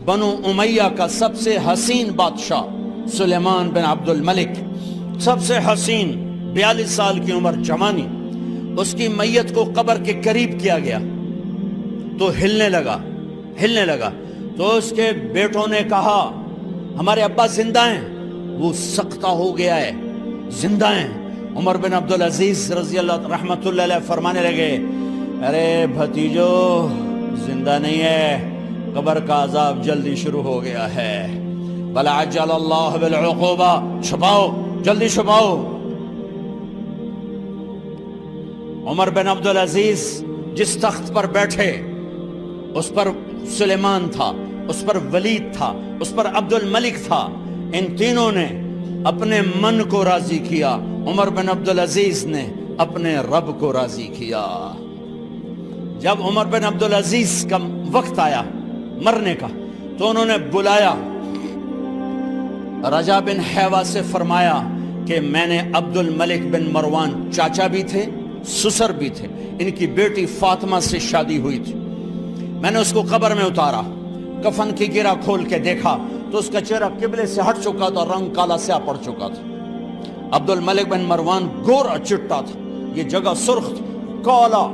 بنو امیہ کا سب سے حسین بادشاہ سلیمان بن عبد الملک، سب سے حسین، 42 سال کی عمر، جوانی، اس کی میت کو قبر کے قریب کیا گیا تو ہلنے لگا تو اس کے بیٹوں نے کہا ہمارے ابا زندہ ہیں، وہ سختہ ہو گیا ہے، زندہ ہیں۔ عمر بن عبدالعزیز رضی اللہ رحمت اللہ علیہ فرمانے لگے ارے بھتیجو زندہ نہیں ہے، قبر کا عذاب جلدی شروع ہو گیا ہے، بل عجل اللہ بالعقوبہ، چھپاؤ، جلدی چھپاؤ۔ عمر بن عبدالعزیز جس تخت پر بیٹھے اس پر سلیمان تھا، اس پر ولید تھا، اس پر عبد الملک تھا، ان تینوں نے اپنے من کو راضی کیا، عمر بن عبدالعزیز نے اپنے رب کو راضی کیا۔ جب عمر بن عبدالعزیز کا وقت آیا مرنے کا تو انہوں نے بلایا رجا بن حیوہ سے، فرمایا کہ میں نے عبد الملک بن مروان، چاچا بھی تھے سسر بھی تھے، ان کی بیٹی فاطمہ سے شادی ہوئی تھی، میں نے اس کو قبر میں اتارا، کفن کی گرہ کھول کے دیکھا تو اس کا چہرہ قبلے سے ہٹ چکا تھا، رنگ کالا سیاہ پڑ چکا تھا۔ عبد الملک بن مروان گورا چٹا تھا، یہ جگہ سرخ تھی، کالا۔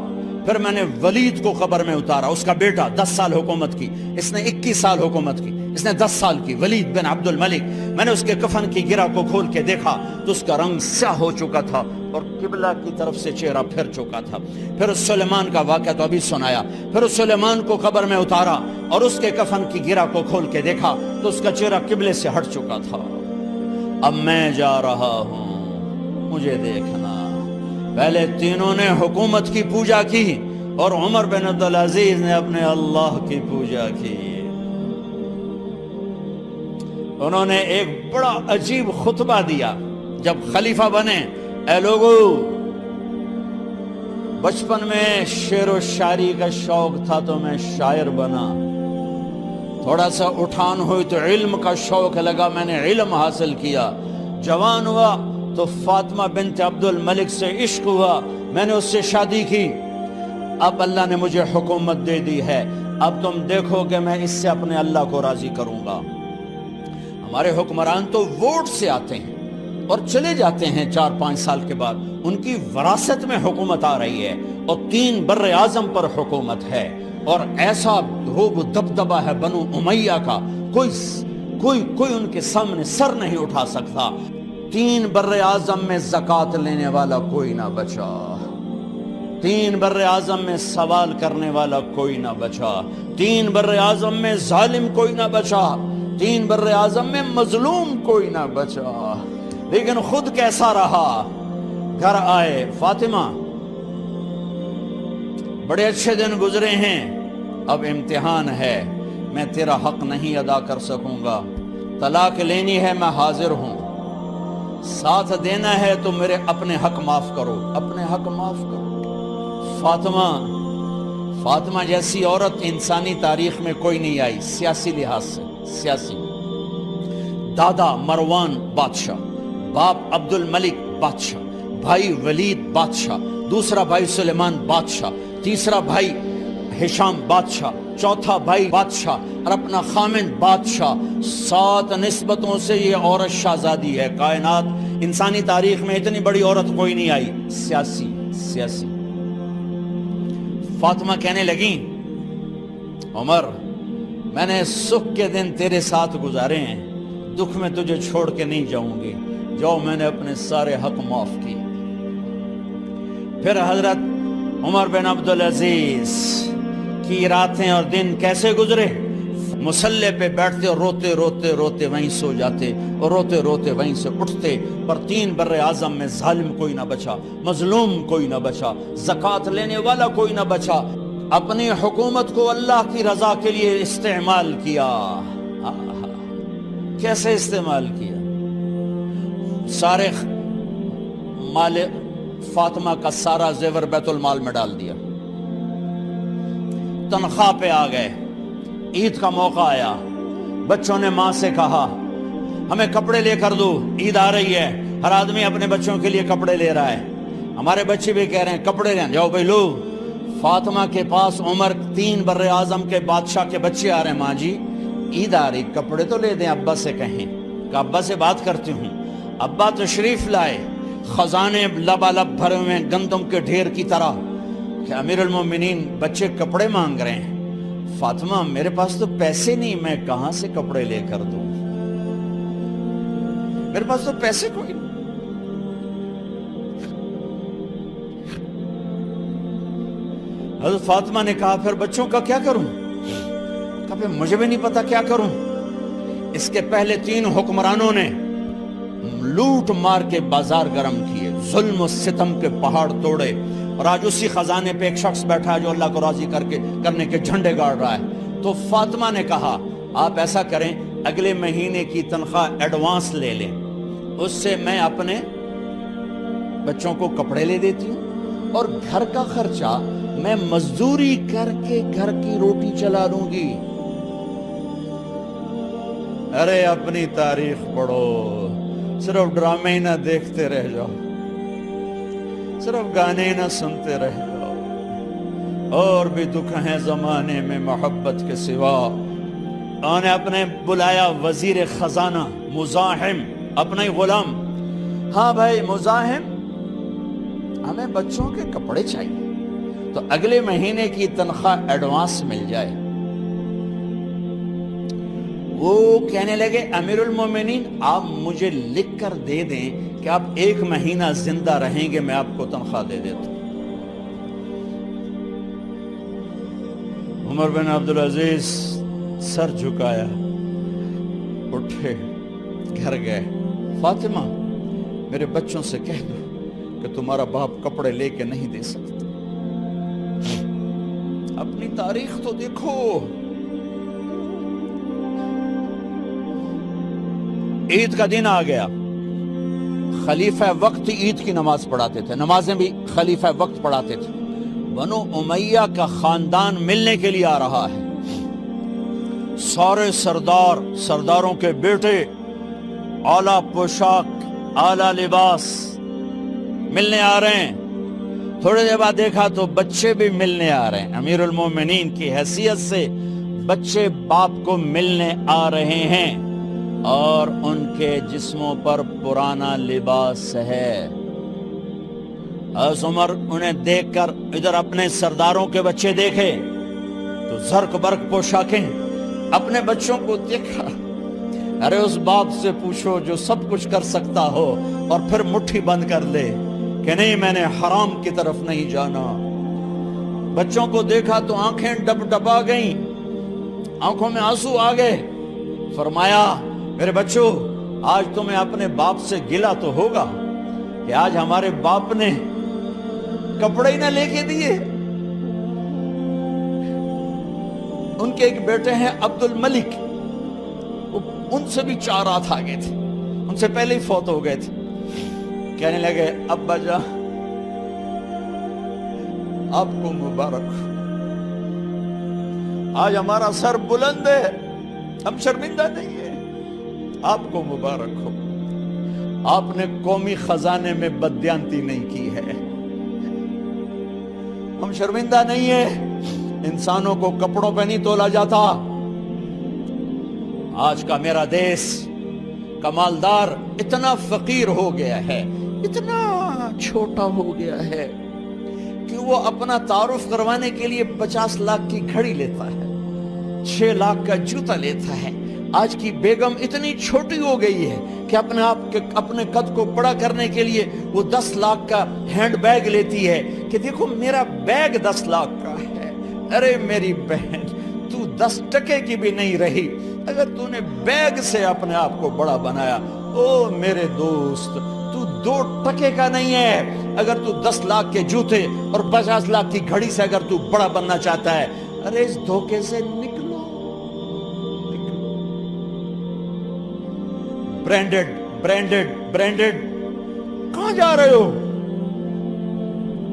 پھر میں نے ولید کو قبر میں اتارا، اس کا بیٹا 10 سال حکومت کی، اس نے 21 سال حکومت کی، اس نے 10 سال کی، ولید بن عبد الملک۔ میں نے اس کے کفن کی گرہ کو کھول کے دیکھا تو اس کا رنگ سیاہ ہو چکا تھا اور قبلہ کی طرف سے چہرہ پھر چکا تھا۔ پھر اس سلیمان کا واقعہ تو ابھی سنایا، پھر اس سلیمان کو قبر میں اتارا اور اس کے کفن کی گرہ کو کھول کے دیکھا تو اس کا چہرہ قبلے سے ہٹ چکا تھا۔ اب میں جا رہا ہوں، مجھے دیکھنا۔ پہلے تینوں نے حکومت کی پوجا کی اور عمر بن عبدالعزیز نے اپنے اللہ کی پوجا کی۔ انہوں نے ایک بڑا عجیب خطبہ دیا جب خلیفہ بنے، اے لوگو، بچپن میں شعر و شاعری کا شوق تھا تو میں شاعر بنا، تھوڑا سا اٹھان ہوئی تو علم کا شوق لگا، میں نے علم حاصل کیا، جوان ہوا تو فاطمہ بنت عبد الملک سے عشق ہوا، میں نے اس سے شادی کی، اب اللہ نے مجھے حکومت دے دی ہے، اب تم دیکھو کہ میں اس سے اپنے اللہ کو راضی کروں گا۔ ہمارے حکمران تو ووٹ سے آتے ہیں اور چلے جاتے ہیں 4-5 سال کے بعد، ان کی وراثت میں حکومت آ رہی ہے اور 3 بر اعظم پر حکومت ہے، اور ایسا روب دبدبہ ہے بنو امیہ کا، کوئی ان کے سامنے سر نہیں اٹھا سکتا۔ 3 بر اعظم میں زکوٰۃ لینے والا کوئی نہ بچا، 3 بر اعظم میں سوال کرنے والا کوئی نہ بچا، 3 بر اعظم میں ظالم کوئی نہ بچا، 3 بر اعظم میں مظلوم کوئی نہ بچا۔ لیکن خود کیسا رہا؟ گھر آئے، فاطمہ بڑے اچھے دن گزرے ہیں، اب امتحان ہے، میں تیرا حق نہیں ادا کر سکوں گا، طلاق لینی ہے میں حاضر ہوں، ساتھ دینا ہے تو میرے اپنے حق معاف کرو، اپنے حق معاف کرو۔ فاطمہ جیسی عورت انسانی تاریخ میں کوئی نہیں آئی، سیاسی لحاظ سے، سیاسی، دادا مروان بادشاہ، باپ عبد الملک بادشاہ، بھائی ولید بادشاہ، دوسرا بھائی سلیمان بادشاہ، تیسرا بھائی ہشام بادشاہ، چوتھا بھائی بادشاہ اور اپنا خامند بادشاہ، 7 نسبتوں سے یہ عورت شہزادی ہے۔ کائنات انسانی تاریخ میں اتنی بڑی عورت کوئی نہیں آئی، سیاسی۔ فاطمہ کہنے لگیں عمر، میں نے سکھ کے دن تیرے ساتھ گزارے ہیں، دکھ میں تجھے چھوڑ کے نہیں جاؤں گی، جو میں نے اپنے سارے حق معاف کیے۔ پھر حضرت عمر بن عبدالعزیز کی راتیں اور دن کیسے گزرے؟ مسلح پہ بیٹھتے اور روتے وہیں سو جاتے اور روتے وہیں سے اٹھتے، پر 3 بر اعظم میں ظالم کوئی نہ بچا، مظلوم کوئی نہ بچا، زکوٰۃ لینے والا کوئی نہ بچا، اپنی حکومت کو اللہ کی رضا کے لیے استعمال کیا۔ کیسے استعمال کیا؟ سارے مال فاطمہ کا سارا زیور بیت المال میں ڈال دیا، تنخواہ پہ آ گئے، عید کا موقع آیا، بچوں نے ماں سے کہا ہمیں کپڑے لے کر دو، عید آ رہی ہے، ہر آدمی اپنے بچوں کے لیے کپڑے لے رہا ہے، ہمارے بچے بھی کہہ رہے ہیں کپڑے لیں، جاؤ بھائی لو۔ فاطمہ کے پاس عمر 3 بر اعظم کے بادشاہ کے بچے آ رہے ہیں، ماں جی عید آ رہی، کپڑے تو لے دیں، ابا سے کہیں کہ ابا سے بات کرتی ہوں۔ ابا تشریف لائے، خزانے لبالب بھرے ہوئے گندم کے ڈھیر کی طرح کہ امیر المومنین بچے کپڑے مانگ رہے ہیں۔ فاطمہ میرے پاس تو پیسے نہیں، میں کہاں سے کپڑے لے کر دوں، میرے پاس تو پیسے کوئی نہیں۔ حضرت فاطمہ نے کہا پھر بچوں کا کیا کروں؟ کہا پھر مجھے بھی نہیں پتا کیا کروں۔ اس کے پہلے 3 حکمرانوں نے لوٹ مار کے بازار گرم کیے، ظلم و ستم کے پہاڑ توڑے، اور آج اسی خزانے پہ ایک شخص بیٹھا ہے جو اللہ کو راضی کرنے کے جھنڈے گاڑ رہا ہے۔ تو فاطمہ نے کہا آپ ایسا کریں، اگلے مہینے کی تنخواہ ایڈوانس لے لیں، اس سے میں اپنے بچوں کو کپڑے لے دیتی ہوں، اور گھر کا خرچہ میں مزدوری کر کے گھر کی روٹی چلا لوں گی۔ ارے اپنی تاریخ پڑھو، صرف ڈرامے ہی نہ دیکھتے رہ جاؤ، صرف گانے ہی نہ سنتے رہ جاؤ، اور بھی دکھ ہیں زمانے میں محبت کے سوا۔ انہوں نے اپنے بلایا وزیر خزانہ مزاحم، اپنا ہی غلام، ہاں بھائی مزاحم، ہمیں بچوں کے کپڑے چاہیے، تو اگلے مہینے کی تنخواہ ایڈوانس مل جائے۔ وہ کہنے لگے امیر المومنین آپ مجھے لکھ کر دے دیں کہ آپ 1 مہینہ زندہ رہیں گے، میں آپ کو تنخواہ دے دیتا ہوں۔ عمر بن عبدالعزیز سر جھکایا، اٹھے، گھر گئے، فاطمہ میرے بچوں سے کہہ دو کہ تمہارا باپ کپڑے لے کے نہیں دے سکتا۔ اپنی تاریخ تو دیکھو، عید کا دن آ گیا، خلیفہ وقت عید کی نماز پڑھاتے تھے، نمازیں بھی خلیفہ وقت پڑھاتے تھے۔ بنو امیہ کا خاندان ملنے کے لیے آ رہا ہے، سارے سرداروں کے بیٹے اعلیٰ پوشاک، اعلیٰ لباس ملنے آ رہے ہیں۔ تھوڑے دیر بعد دیکھا تو بچے بھی ملنے آ رہے ہیں، امیر المومنین کی حیثیت سے بچے باپ کو ملنے آ رہے ہیں، اور ان کے جسموں پر پرانا لباس ہے۔ حضرت عمر انہیں دیکھ کر ادھر اپنے سرداروں کے بچے دیکھے تو زرق برق پوشاکیں، اپنے بچوں کو دیکھا۔ ارے اس باپ سے پوچھو جو سب کچھ کر سکتا ہو اور پھر مٹھی بند کر لے کہ نہیں میں نے حرام کی طرف نہیں جانا۔ بچوں کو دیکھا تو آنکھیں ڈب ڈبا گئیں، آنکھوں میں آنسو آ گئے۔ فرمایا میرے بچوں آج تمہیں اپنے باپ سے گلہ تو ہوگا کہ آج ہمارے باپ نے کپڑے ہی نہ لے کے دیے۔ ان کے ایک بیٹے ہیں عبد الملک، ان سے بھی 4 رات آگے تھے، ان سے پہلے ہی فوت ہو گئے تھے۔ کہنے لگے ابا جان آپ کو مبارک، آج ہمارا سر بلند ہے، ہم شرمندہ نہیں ہیں، آپ کو مبارک ہو، آپ نے قومی خزانے میں بددیانتی نہیں کی ہے، ہم شرمندہ نہیں ہیں، انسانوں کو کپڑوں پہ نہیں تولا جاتا۔ آج کا میرا دیس کا مالدار اتنا فقیر ہو گیا ہے، اتنا چھوٹا ہو گیا ہے کہ وہ اپنا تعارف کروانے کے لیے 50 لاکھ کی گھڑی لیتا ہے، 6 لاکھ کا جوتا لیتا ہے۔ آج کی بیگم اتنی چھوٹی ہو گئی ہے کہ اپنے قد کو بڑا کرنے کے لیے وہ 10 لاکھ کا ہینڈ بیگ لیتی ہے کہ دیکھو میرا بیگ 10 لاکھ کا ہے۔ ارے میری بہن تو 10 ٹکے کی بھی نہیں رہی، اگر تو نے بیگ سے اپنے آپ کو بڑا بنایا، او میرے دوست تو 2 ٹکے کا نہیں ہے۔ اگر تو 10 لاکھ کے جوتے اور 50 لاکھ کی گھڑی سے اگر تو بڑا بننا چاہتا ہے، ارے اس دھوکے سے نکلو۔ برینڈڈ کہاں جا رہے ہو؟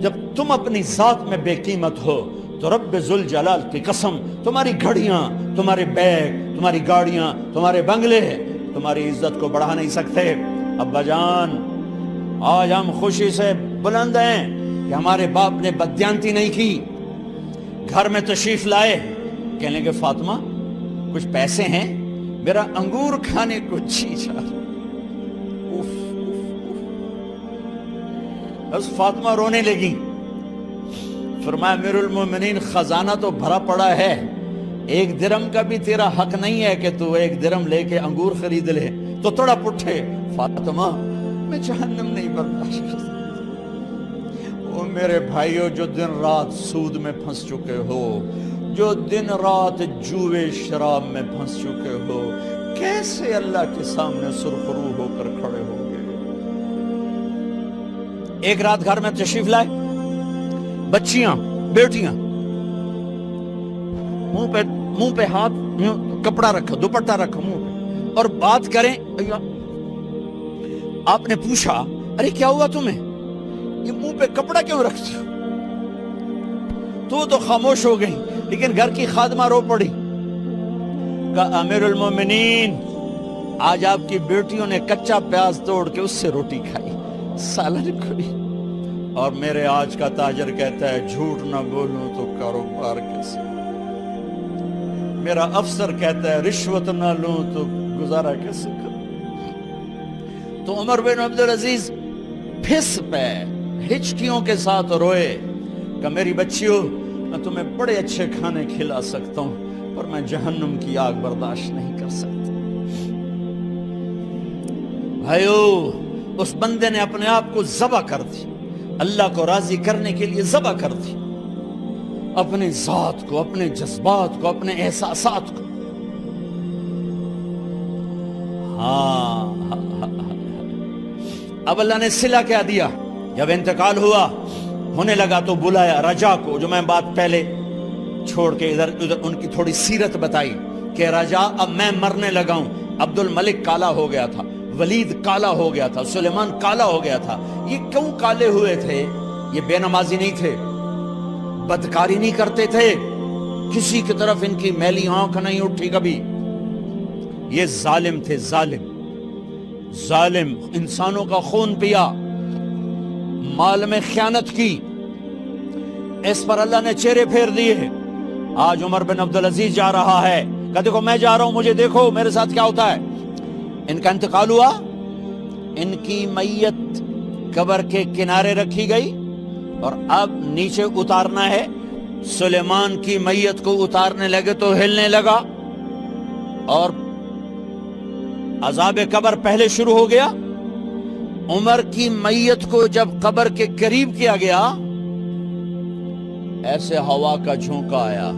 جب تم اپنی ذات میں بے قیمت ہو تو رب ذوالجلال کی قسم تمہاری گھڑیاں، تمہارے بیگ، تمہاری گاڑیاں، تمہارے بنگلے تمہاری عزت کو بڑھا نہیں سکتے۔ ابا جان آج ہم خوشی سے بلند ہیں کہ ہمارے باپ نے بددیانتی نہیں کی۔ گھر میں تشریف لائے، کہنے لگے فاطمہ کچھ پیسے ہیں، میرا انگور کھانے کو جی چاہ رہا۔ بس فاطمہ رونے لگی، فرمایا امیر المومنین خزانہ تو بھرا پڑا ہے، 1 درم کا بھی تیرا حق نہیں ہے کہ تو 1 درم لے کے انگور خرید لے۔ تو تھوڑا پٹھے، فاطمہ میں جہنم نہیں برداشت کر سکتا۔ وہ میرے بھائیو جو دن رات سود میں پھنس چکے ہو، جو دن رات جوے شراب میں پھنس چکے ہو، کیسے اللہ کے سامنے سرخرو ہو کر کھڑے ہو گئے؟ ایک رات گھر میں تشریف لائے، بچیاں بیٹیاں، منہ پہ ہاتھ، کپڑا رکھا، دوپٹہ رکھا منہ پہ، اور بات کریں۔ آپ نے پوچھا ارے کیا ہوا تمہیں، یہ منہ پہ کپڑا کیوں رکھتے ہو؟ تو خاموش ہو گئی، لیکن گھر کی خادمہ رو پڑی، کہا امیر المومنین آج آپ کی بیٹیوں نے کچا پیاز توڑ کے اس سے روٹی کھائی، سالن کھائی، اور میرے آج کا تاجر کہتا ہے جھوٹ نہ بولوں تو کاروبار کیسے، میرا افسر کہتا ہے رشوت نہ لوں تو گزارا کیسے کروں۔ تو عمر بن عبدالعزیز پھس پہ ہچکیوں کے ساتھ روئے کہ میری بچیوں میں تمہیں بڑے اچھے کھانے کھلا سکتا ہوں، پر میں جہنم کی آگ برداشت نہیں کر سکتا۔ بھائیو، اس بندے نے اپنے آپ کو ذبح کر دی، اللہ کو راضی کرنے کے لیے ذبح کر دی، اپنے ذات کو، اپنے جذبات کو، اپنے احساسات کو۔ اب اللہ نے صلہ کیا دیا، جب انتقال ہوا ہونے لگا تو بلایا رجا کو، جو میں بات پہلے چھوڑ کے ادھر ان کی تھوڑی سیرت بتائی کہ رجا اب میں مرنے لگا ہوں۔ عبد الملک کالا ہو گیا تھا، ولید کالا ہو گیا تھا، سلیمان کالا ہو گیا تھا۔ یہ کیوں کالے ہوئے تھے؟ یہ بے نمازی نہیں تھے، بدکاری نہیں کرتے تھے، کسی کی طرف ان کی میلی آنکھ نہیں اٹھی کبھی۔ یہ ظالم تھے، ظالم، انسانوں کا خون پیا، مال میں خیانت کی، اس پر اللہ نے چہرے پھیر دیے۔ آج عمر بن عبدالعزیز جا رہا ہے کہ دیکھو میں جا رہا ہوں، مجھے دیکھو میرے ساتھ کیا ہوتا ہے۔ ان کا انتقال ہوا، ان کی میت قبر کے کنارے رکھی گئی، اور اب نیچے اتارنا ہے۔ سلیمان کی میت کو اتارنے لگے تو ہلنے لگا، اور عذاب قبر پہلے شروع ہو گیا۔ عمر کی میت کو جب قبر کے قریب کیا گیا، ایسے ہوا کا جھونکا آیا،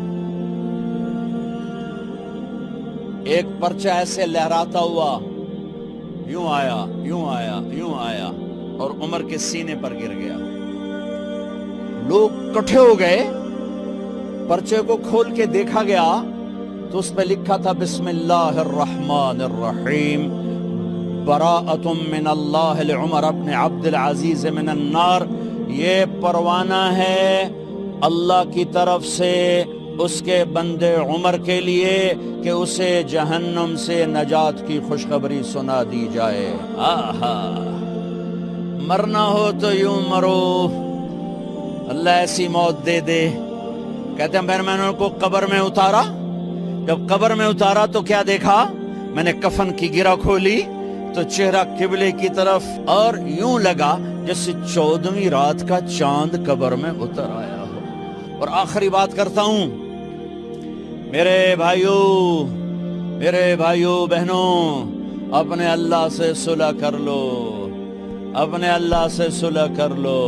ایک پرچہ ایسے لہراتا ہوا، یوں آیا، یوں آیا، یوں آیا، اور عمر کے سینے پر گر گیا۔ لوگ کٹھے ہو گئے، پرچے کو کھول کے دیکھا گیا تو اس پہ لکھا تھا بسم اللہ الرحمن الرحیم، براءۃ من اللہ لعمر بن عبد العزیز من النار۔ یہ پروانہ ہے اللہ کی طرف سے اس کے بندے عمر کے لیے کہ اسے جہنم سے نجات کی خوشخبری سنا دی جائے۔ آہا، مرنا ہو تو یوں مرو، اللہ ایسی موت دے دے۔ کہتے ہیں پھر میں نے ان کو قبر میں اتارا، جب قبر میں اتارا تو کیا دیکھا؟ میں نے کفن کی گرہ کھولی تو چہرہ قبلے کی طرف، اور یوں لگا جیسے 14ویں رات کا چاند قبر میں اتر آیا ہو۔ اور آخری بات کرتا ہوں، میرے بھائیوں بہنوں، اپنے اللہ سے صلح کر لو، اپنے اللہ سے صلح کر لو۔